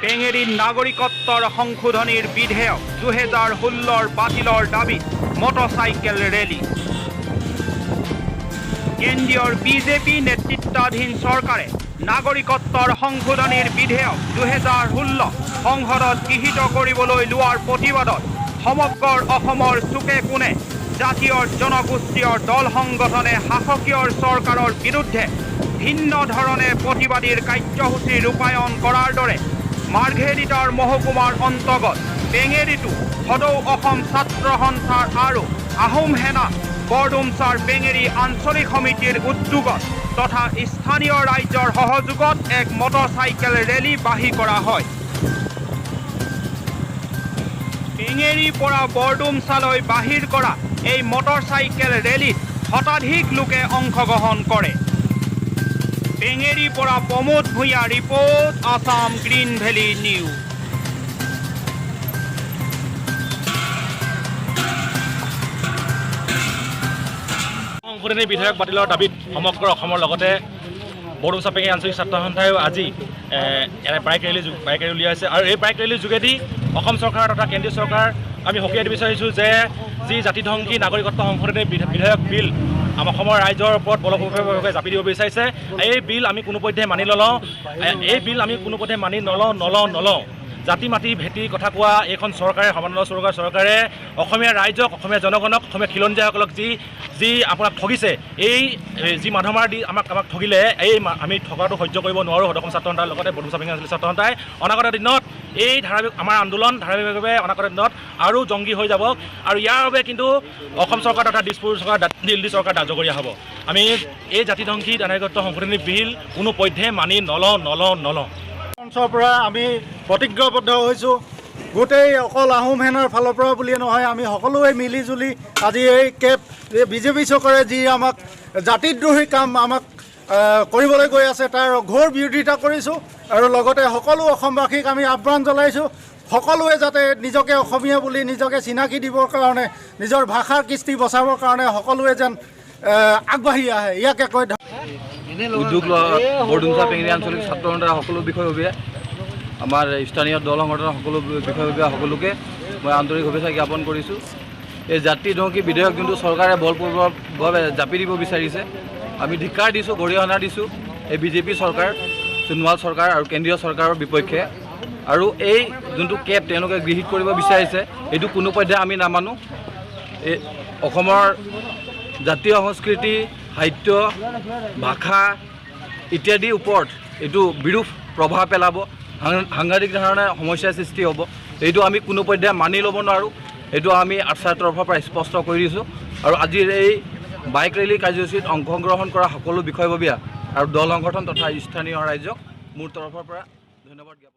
পেঙেৰীৰ নাগৰিকত্বৰ সংশোধনীৰ বিধেয়ক 2016 বাতিলৰ দাবীত মটৰচাইকেল ৰেলী। কেন্দ্ৰীয় বিজেপি নেতৃত্বাধীন চৰকাৰে নাগৰিকত্বৰ সংশোধনীৰ বিধেয়ক 2016 সংসদত গৃহীত কৰিবলৈ লোৱাৰ প্ৰতিবাদত সমগ্ৰ অসমৰ চুকে কোণে জাতীয় জনগোষ্ঠীয় দল সংগঠনে শাসকীয় চৰকাৰৰ বিৰুদ্ধে ভিন্ন ধৰণে প্ৰতিবাদীৰ কাৰ্যসূচী ৰূপায়ণ কৰাৰ দৰে মাৰ্ঘেৰিটাৰ মহকুমাৰ অন্তৰ্গত পেঙেৰীটো সদৌ অসম ছাত্ৰ সন্থাৰ আৰু আহোম সেনা বৰডুমচাৰ পেঙেৰী আঞ্চলিক সমিতিৰ উদ্যোগত তথা স্থানীয় ৰাইজৰ সহযোগত এক মটৰচাইকেল ৰেলী বাহি কৰা হয়। পেঙেৰীৰ পৰা বৰডুমচালৈ বাহিৰ কৰা এই মটৰচাইকেল ৰেলীত শতাধিক লোকে অংশগ্ৰহণ কৰে। পেঙেৰীৰ পৰা Pramod Bhuyan report, Assam green valley news. সংশোধনী বিধেয়ক বাতিলৰ দাবীত সমগ্ৰ অসমৰ লগতে বৰডুমচা পেঙেৰী আঞ্চলিক ছাত্ৰ সন্থায়ো আজি বাইক ৰেলী উলিয়াইছে আৰু এই বাইক ৰেলীৰ যোগেদি অসম চৰকাৰ তথা কেন্দ্ৰীয় চৰকাৰ আমি সকীয়াই দিব বিচাৰিছোঁ যে যি জাতিধ্বংসী নাগৰিকত্ব সংশোধনী বিধেয়ক বিল আমাৰ অসমৰ ৰাইজৰ ওপৰত বলপূৰ্বকভাৱে জাপি দিব বিচাৰিছে। এই বিল আমি কোনোপধ্যে মানি নলওঁ। এই বিল আমি কোনোপধ্যে মানি নলওঁ। জাতি মাটি ভেটি কথা কোৱা এইখন চৰকাৰে সমান্তৰাল চৰকাৰে অসমীয়া ৰাইজক, অসমীয়া জনগণক, অসমীয়া খিলঞ্জীয়াসকলক যি আপোনাক ঠগিছে, এই যি মাধমাৰ দি আমাক ঠগিলে, এই আমি ঠগাটো সহ্য কৰিব নোৱাৰোঁ। অসম ছাত্ৰ সন্থাৰ লগতে বৰডুমচা পেঙেৰী আঞ্চলিক ছাত্ৰ সন্থাই অনাগত দিনত এই আমাৰ আন্দোলন ধাৰাবাহিকভাৱে অনাগত দিনত আৰু জংগী হৈ যাব আৰু ইয়াৰ বাবে কিন্তু অসম চৰকাৰ তথা দিছপুৰ চৰকাৰ, দিল্লী চৰকাৰ দাজগৰীয়া হ'ব। আমি এই জাতিধ্বংসী নাগৰিকত্ব সংশোধনী বিল কোনোপধ্যে মানি নলওঁ। মঞ্চৰ পৰা আমি প্ৰতিজ্ঞাবদ্ধ হৈছোঁ। গোটেই অকল আহোম সেনাৰ ফালৰ পৰা বুলিয়ে নহয়, আমি সকলোৱে মিলি জুলি আজি এই বিজেপি চৰকাৰে যি আমাক জাতিদ্ৰোহী কাম আমাক কৰিবলৈ গৈ আছে তাৰ ঘোৰ বিৰোধিতা কৰিছোঁ আৰু লগতে সকলো অসমবাসীক আমি আহ্বান জনাইছোঁ, সকলোৱে যাতে নিজকে অসমীয়া বুলি নিজকে চিনাকি দিবৰ কাৰণে, নিজৰ ভাষাৰ কৃষ্টি বচাবৰ কাৰণে সকলোৱে যেন আগবাঢ়ি আহে। ইয়াকে কৈ উদ্যোগ বৰডুমচা পেঙেৰী আঞ্চলিক ছাত্ৰ সন্থাৰ সকলো বিষয়ববীয়া, আমাৰ স্থানীয় দল সংগঠনৰ সকলো বিষয়ববীয়া সকলোকে মই আন্তৰিক শুভেচ্ছা জ্ঞাপন কৰিছোঁ। এই জাতিধ্বংসী বিধেয়ক যোনটো চৰকাৰে বলপূৰ্বকভাৱে জাপি দিব বিচাৰিছে, আমি ধিক্কাৰ দিছোঁ, গৰিহণা দিছোঁ এই বিজেপি চৰকাৰ, সোণোৱাল চৰকাৰ আৰু কেন্দ্ৰীয় চৰকাৰৰ বিপক্ষে। আৰু এই যোনটো কেব তেওঁলোকে গৃহীত কৰিব বিচাৰিছে এইটো কোনোপধ্যে আমি নামানো। এই অসমৰ জাতীয় সংস্কৃতি, সাহিত্য, ভাষা ইত্যাদিৰ ওপৰত এইটো বিৰূপ প্ৰভাৱ পেলাব, সাংঘাতিক ধৰণে সমস্যাৰ সৃষ্টি হ'ব। এইটো আমি কোনোপধ্যে মানি ল'ব নোৱাৰোঁ। এইটো আমি আৰ্চাৰ তৰফৰ পৰা স্পষ্ট কৰি দিছোঁ। আৰু আজিৰ এই বাইক ৰেলী কাৰ্যসূচীত অংশগ্ৰহণ কৰা সকলো বিষয়ববীয়া আৰু দল সংগঠন তথা স্থানীয় ৰাইজক মোৰ তৰফৰ পৰা ধন্যবাদ জ্ঞাপন।